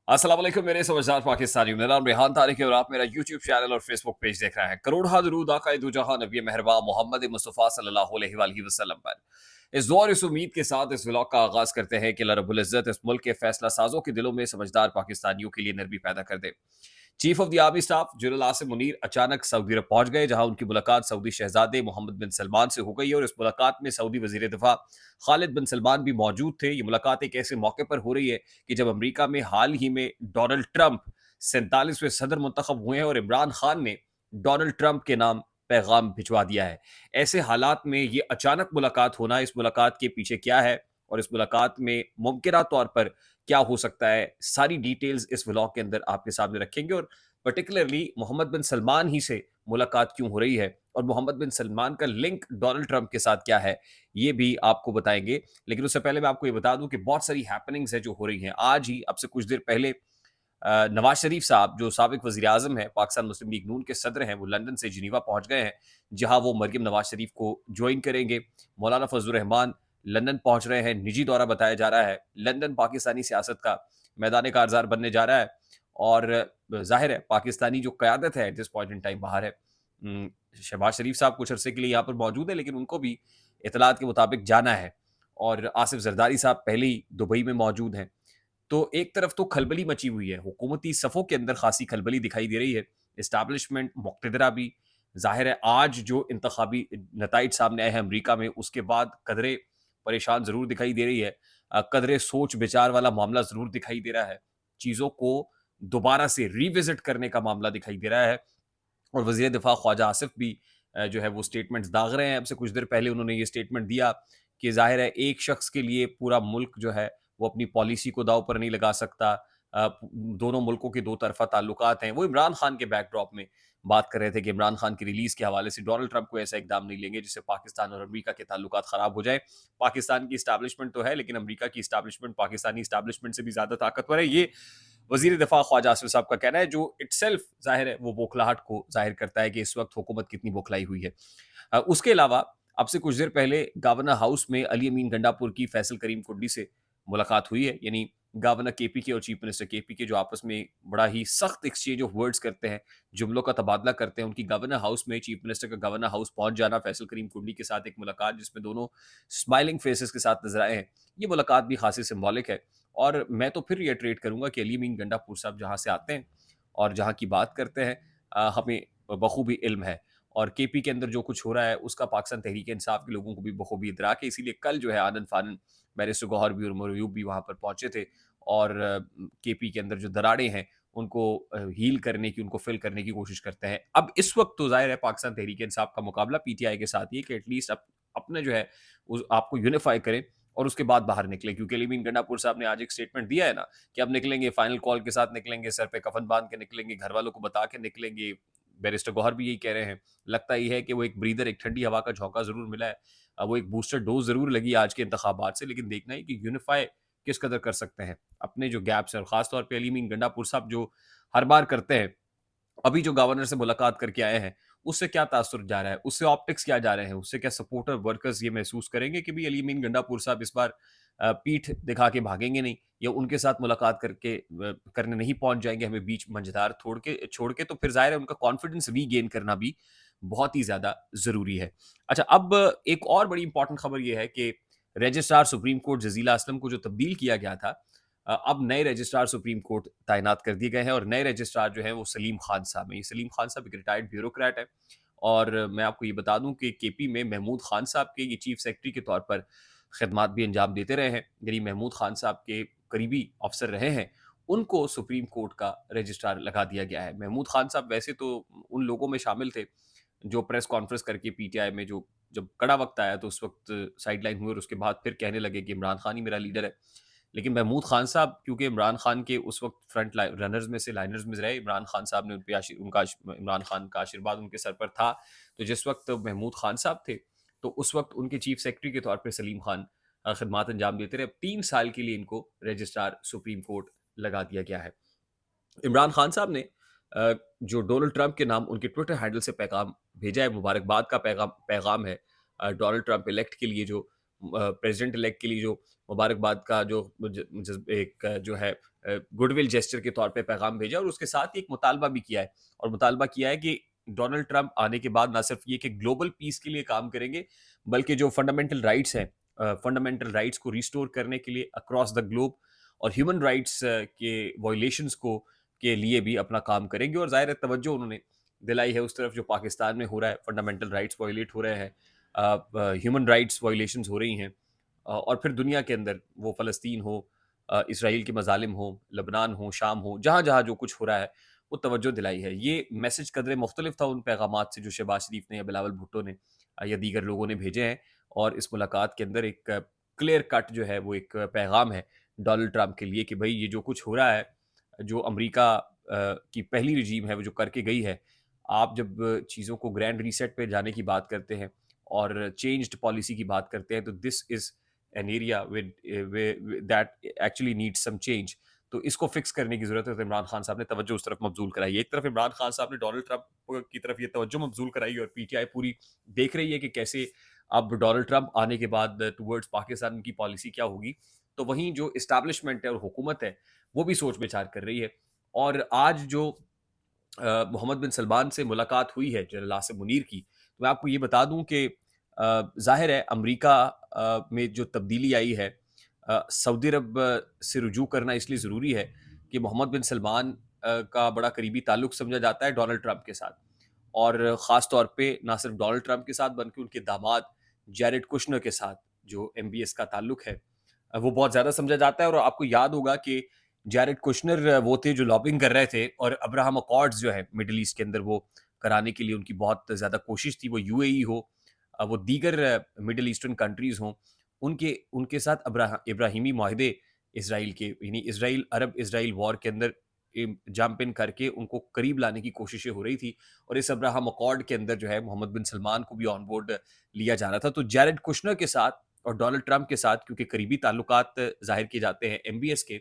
अस्सलाम वालेकुम मेरे समझदार पाकिस्तानियों। मेरा नाम रेहान तारिक है और आप मेरा यूट्यूब चैनल और फेसबुक पेज देख रहे हैं। करोड़ दरूद आका दो जहां नबी मेहरबान मोहम्मद मुस्तफ़ा सल्लल्लाहु अलैहि वसल्लम पर। इस दुआ और इस उम्मीद के साथ इस व्लॉग का आगाज करते हैं कि अल्लाह रब्बुल इज्जत इस मुल्क के फैसला साजों के दिलों में समझदार पाकिस्तानियों के लिए नरमी पैदा कर दे। Chief of the army staff general Asim Munir अचानक सऊदी अरब पहुंच गए, जहां उनकी मुलाकात सऊदी शहजादे मोहम्मद बिन सलमान से हो गई और इस मुलाकात में सऊदी वजीर दिफा खालिद बिन सलमान भी मौजूद थे। ये मुलाकात एक ऐसे मौके पर हो रही है कि जब अमेरिका में हाल ही में डोनाल्ड ट्रंप 47वें सदर मुंतखब हुए हैं और इमरान खान ने डोनाल्ड ट्रंप के नाम पैगाम भिजवा दिया है। ऐसे हालात में ये अचानक मुलाकात होना, इस मुलाकात के पीछे क्या है और इस मुलाकात में मुमकिन तौर पर क्या हो सकता है, सारी डिटेल्स इस व्लॉग के अंदर आपके सामने रखेंगे। और पर्टिकुलरली मोहम्मद बिन सलमान ही से मुलाकात क्यों हो रही है और मोहम्मद बिन सलमान का लिंक डोनाल्ड ट्रंप के साथ क्या है, ये भी आपको बताएंगे। लेकिन उससे पहले मैं आपको ये बता दूं कि बहुत सारी हैपनिंग्स है जो हो रही हैं। आज ही अब से कुछ देर पहले नवाज शरीफ साहब जो साबिक वजीर आजम है, पाकिस्तान मुस्लिम लीग नून के सदर हैं, वो लंदन से जिनीवा पहुंच गए हैं, जहां वो मरियम नवाज शरीफ को ज्वाइन करेंगे। मौलाना फजलुर रहमान लंदन पहुंच रहे हैं, निजी दौरा बताया जा रहा है। लंदन पाकिस्तानी सियासत का मैदान कारजार बनने जा रहा है और जाहिर है पाकिस्तानी जो क़यादत है at this point in time बाहर है। शहबाज शरीफ साहब कुछ अरसे के लिए यहाँ पर मौजूद है, लेकिन उनको भी इतलात के मुताबिक जाना है और आसिफ जरदारी साहब पहले ही दुबई में मौजूद हैं। तो एक तरफ तो खलबली मची हुई है, हुकूमती सफ़ों के अंदर खासी खलबली दिखाई दे रही है, इस्टेब्लिशमेंट मुक़तदरा भी। ज़ाहिर है आज जो इंतखाबी नताइज सामने आए हैं अमरीका में, उसके बाद कदरे परेशान ज़रूर दिखाई दे रही है। कदरे सोच विचार वाला मामला ज़रूर दिखाई दे रहा है। चीज़ों को दोबारा से रिविज़िट करने का मामला दिखाई दे रहा है और वज़ीर दिफ़ा ख्वाजा आसिफ भी जो है वो स्टेटमेंट्स दाग रहे हैं। अब से कुछ देर पहले उन्होंने ये स्टेटमेंट दिया कि ज़ाहिर है एक शख्स के लिए पूरा मुल्क जो है वो अपनी पॉलिसी को दांव पर नहीं लगा सकता। दोनों मुल्कों के दो तरफ़ा ताल्लुकात हैं। वो इमरान खान के बैकड्रॉप में बात कर रहे थे कि इमरान खान की रिलीज़ के हवाले से डोनाल्ड ट्रंप को ऐसा इकदाम नहीं लेंगे जिससे पाकिस्तान और अमेरिका के ताल्लुकात ख़राब हो जाए। पाकिस्तान की इस्टेब्लिशमेंट तो है, लेकिन अमेरिका की इस्टेब्लिशमेंट पाकिस्तानी इस्टेब्लिशमेंट से भी ज़्यादा ताकतवर है। ये वज़ीर दिफ़ा ख्वाजा आसिफ साहब का कहना है, जो इटसेल्फ ज़ाहिर है वो बौखलाहट को ज़ाहिर करता है कि इस वक़्त हुकूमत कितनी बौखलाई हुई है। उसके अलावा अब से कुछ देर पहले गवर्नर हाउस में अली अमीन गंडापुर की फैसल करीम कुंडी से मुलाकात हुई है, यानी गवर्नर केपी और चीफ मिनिस्टर केपी के जो आपस में बड़ा ही सख्त एक्सचेंज ऑफ वर्ड्स करते हैं, जुमलों का तबादला करते हैं। उनकी गवर्नर हाउस में चीफ मिनिस्टर का गवर्नर हाउस पहुंच जाना, फैसल करीम कुंडी के साथ एक मुलाकात जिसमें दोनों स्माइलिंग फेसेस के साथ नजर आए हैं, ये मुलाकात भी खासी सिंबॉलिक है। और मैं तो फिर रिएटरेट करूंगा कि अली अमीन गंडापुर साहब जहाँ से आते हैं और जहाँ की बात करते हैं, हमें बखूबी इल्म है और केपी के अंदर जो कुछ हो रहा है उसका पाकिस्तान तहरीक इंसाफ के लोगों को भी बखूबी इदराक है। इसीलिए कल जो है आनंद फानन बैरिस्टर गौहर भी और मरयूब भी वहाँ पर पहुंचे थे और केपी के अंदर जो दरारें हैं उनको हील करने की, उनको फिल करने की कोशिश करते हैं। अब इस वक्त तो जाहिर है पाकिस्तान तहरीक इंसाफ का मुकाबला पीटीआई के साथ ही है कि एटलीस्ट अपने जो है आपको यूनिफाई करें और उसके बाद बाहर निकले, क्योंकि अली अमीन गंडापुर साहब ने आज एक स्टेटमेंट दिया है ना कि अब निकलेंगे, फाइनल कॉल के साथ निकलेंगे, सर पे कफन बांध के निकलेंगे, घर वालों को बता के निकलेंगे। बैरिस्टर गौहर भी यही कह रहे हैं। लगता ही है कि वो एक ब्रीदर, एक ठंडी हवा का झोंका जरूर मिला है। वो एक बूस्टर डोज जरूर लगी आज के इंतखाबात से, लेकिन देखना है कि यूनिफाई किस कदर कर सकते हैं अपने जो गैप्स हैं। और खासतौर पर अली अमीन गंडापुर साहब जो हर बार करते हैं, अभी जो गवर्नर से मुलाकात करके आए हैं, उससे क्या तासुर जा रहा है, उससे ऑप्टिक्स क्या जा रहे हैं, उससे क्या सपोर्टर वर्कर्स ये महसूस करेंगे कि भाई अली अमीन गंडापुर साहब इस बार पीठ दिखा के भागेंगे नहीं या उनके साथ मुलाकात करके करने नहीं पहुंच जाएंगे हमें बीच मंझधार छोड़ के। तो फिर जाहिर है उनका कॉन्फिडेंस रीगेन करना भी बहुत ही ज्यादा जरूरी है। अच्छा, अब एक और बड़ी इंपॉर्टेंट खबर यह है कि registrar supreme court Jazila Aslam को जो तब्दील किया गया था, अब नए रजिस्ट्रार सुप्रीम कोर्ट तैनात कर दिए गए हैं और नए रजिस्ट्रार जो है वो सलीम खान साहब हैं। ये सलीम खान साहब एक रिटायर्ड ब्यूरोक्रेट है और मैं आपको ये बता दूं कि केपी में महमूद खान साहब के ये चीफ सेक्रेटरी के तौर पर खिदमात भी अंजाम देते रहे हैं, यानी महमूद खान साहब के करीबी अफसर रहे हैं। उनको सुप्रीम कोर्ट का रजिस्ट्रार लगा दिया गया है। महमूद खान साहब वैसे तो उन लोगों में शामिल थे जो प्रेस कॉन्फ्रेंस करके पीटीआई में जो जब कड़ा वक्त आया तो उस वक्त साइडलाइन हुए और उसके बाद फिर कहने लगे कि इमरान खान ही मेरा लीडर है। लेकिन महमूद खान साहब क्योंकि इमरान खान के उस वक्त फ्रंट रनर्स में से लाइनर्स में रहे, इमरान खान साहब ने उनका इमरान खान का आशीर्वाद उनके सर पर था। तो जिस वक्त महमूद खान साहब थे तो उस वक्त उनके चीफ सेक्रेटरी के तौर पर सलीम खान खिदमात अंजाम देते रहे। 3 साल के लिए इनको रजिस्ट्रार सुप्रीम कोर्ट लगा दिया गया है। इमरान खान साहब ने जो डोनाल्ड ट्रंप के नाम उनके ट्विटर हैंडल से पैगाम भेजा है, मुबारकबाद का पैगाम पैगाम है डोनाल्ड ट्रंप इलेक्ट के लिए जो प्रेसिडेंट इलेक्ट के लिए जो मुबारकबाद का जो एक जो है गुडविल जेस्चर के तौर पे पैगाम भेजा और उसके साथ ही एक मुतालबा भी किया है और मुतालबा किया है कि डोनाल्ड ट्रंप आने के बाद ना सिर्फ ये कि ग्लोबल पीस के लिए काम करेंगे, बल्कि जो फंडामेंटल राइट्स हैं, फंडामेंटल राइट्स को रिस्टोर करने के लिए अक्रॉस द ग्लोब और ह्यूमन राइट्स के वायलेशंस को के लिए भी अपना काम करेंगे। और ज़ाहिर है तवज्जो उन्होंने दिलाई है उस तरफ जो पाकिस्तान में हो रहा है, फंडामेंटल राइट्स वायलेट हो रहे हैं, ह्यूमन राइट्स वायलेशंस हो रही हैं, और फिर दुनिया के अंदर वो फ़लस्तीन हो, इसराइल के मज़ालिम हो, लबनान हो, शाम हो, जहाँ-जहाँ जो कुछ हो रहा है, वो तवज्जो दिलाई है। ये मैसेज कदरे मुख्तलिफ था उन पैगामात से जो शहबाज शरीफ ने या बिलावल भुट्टो ने या दीगर लोगों ने भेजे हैं, और इस मुलाकात के अंदर एक क्लियर कट जो है वो एक पैगाम है डोनाल्ड ट्रंप के लिए कि भई ये जो कुछ हो रहा है, जो अमेरिका की पहली रिजीम है वो जो करके गई है, आप जब चीज़ों को ग्रैंड रीसेट पे जाने की बात करते हैं और चेंज्ड पॉलिसी की बात करते हैं, तो this is an area with that actually needs some change. तो इसको फिक्स करने की ज़रूरत है। तो इमरान खान साहब ने तवज्जो उस तरफ मबज़ूल कराई है। एक तरफ इमरान खान साहब ने डोनाल्ड ट्रंप की तरफ ये तवज्जो मबज़ूल कराई और पीटीआई पूरी देख रही है कि कैसे अब डोनाल्ड ट्रंप आने के बाद टुवर्ड्स पाकिस्तान की पॉलिसी क्या होगी। तो वहीं जो एस्टैब्लिशमेंट है और हुकूमत है, वो भी सोच विचार कर रही है। और आज जो मोहम्मद बिन सलमान से मुलाकात हुई है जनरल आसिम मुनीर की, तो मैं आपको ये बता दूं कि ज़ाहिर है अमेरिका में जो तब्दीली आई है, सऊदी अरब से रुजू करना इसलिए ज़रूरी है कि मोहम्मद बिन सलमान का बड़ा करीबी ताल्लुक समझा जाता है डोनाल्ड ट्रंप के साथ, और ख़ास तौर पे ना सिर्फ डोनाल्ड ट्रंप के साथ बल्कि उनके दामाद जैरेड कुशनर के साथ जो एमबीएस का ताल्लुक है, वो बहुत ज़्यादा समझा जाता है। और आपको याद होगा कि जैरेड कुशनर वो थे जो लॉबिंग कर रहे थे, और अब्राहम अकॉर्ड्स जो है मिडल ईस्ट के अंदर वो कराने के लिए उनकी बहुत ज़्यादा कोशिश थी, वो यूएई हो, वो दीगर मिडल ईस्टर्न कंट्रीज़ हों, उनके उनके साथ इब्राहिमी माहदे इसराइल के, यानी इसराइल अरब इसराइल वॉर के अंदर जंप इन करके उनको करीब लाने की कोशिशें हो रही थी, और इस अब्राहम अकॉर्ड के अंदर जो है मोहम्मद बिन सलमान को भी ऑन बोर्ड लिया जा रहा था। तो जैरेड कुशनर के साथ और डोनाल्ड ट्रंप के साथ क्योंकि करीबी ताल्लुकात ज़ाहिर किए जाते हैं एमबीएस के,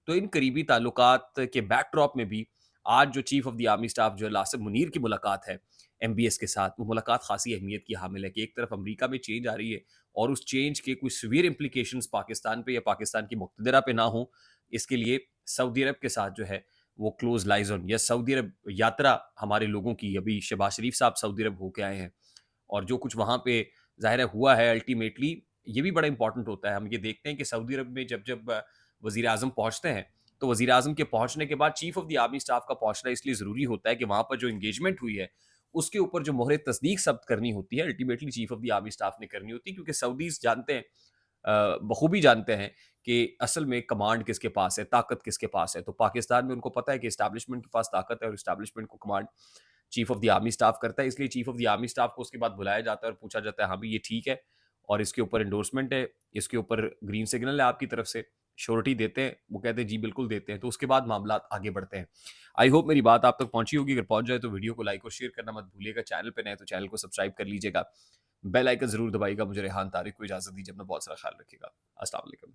तो इन करीबी ताल्लुकात के बैकड्रॉप में भी आज जो chief of the army staff जो लासिम मुनीर की मुलाकात है एमबीएस के साथ, वो मुलाकात खासी अहमियत की हामिल है कि एक तरफ अमेरिका में चेंज आ रही है और उस चेंज के कोई सीवियर इंप्लीकेशंस पाकिस्तान पे या पाकिस्तान की मुक्तदरा पे ना हो, इसके लिए सऊदी अरब के साथ जो है वो क्लोज लाइज ऑन, या सऊदी अरब यात्रा हमारे लोगों की, अभी शहबाज शरीफ साहब सऊदी अरब होके आए हैं, और जो कुछ वहाँ पे ज़ाहिर है हुआ है अल्टीमेटली, ये भी बड़ा इंपॉर्टेंट होता है। हम ये देखते हैं कि सऊदी अरब में जब जब वज़ीर आज़म पहुँचते हैं, तो वज़ीर आज़म के पहुँचने के बाद chief of the army staff का पहुँचना इसलिए ज़रूरी होता है कि वहाँ पर जो एंगेजमेंट हुई है, उसके ऊपर जो मोहर तस्दीक ज़ब्त करनी होती है, ultimately chief of the army staff ने करनी होती है, क्योंकि सऊदीज़ जानते हैं, बखूबी जानते हैं कि असल में कमांड किसके पास है, ताकत किसके पास है। तो पाकिस्तान में उनको पता है कि एस्टैब्लिशमेंट के पास ताकत है और एस्टैब्लिशमेंट को command chief of the army staff करता है, इसलिए chief of the army staff को उसके बाद बुलाया जाता है और पूछा जाता है हाँ भी ये ठीक है और इसके ऊपर एंडोर्समेंट है, इसके ऊपर ग्रीन सिग्नल है आपकी तरफ से, श्योरिटी देते हैं, वो कहते हैं जी बिल्कुल देते हैं, तो उसके बाद मामला आगे बढ़ते हैं। आई होप मेरी बात आप तक पहुंची होगी। अगर पहुंच जाए तो वीडियो को लाइक और शेयर करना मत भूलिएगा। चैनल पे नए तो चैनल को सब्सक्राइब कर लीजिएगा, बेल आइकन जरूर दबाइएगा। मुझे रेहान तारिक को इजाजत दीजिए, अपना बहुत सारा ख्याल रखिएगा। अस्सलाम वालेकुम।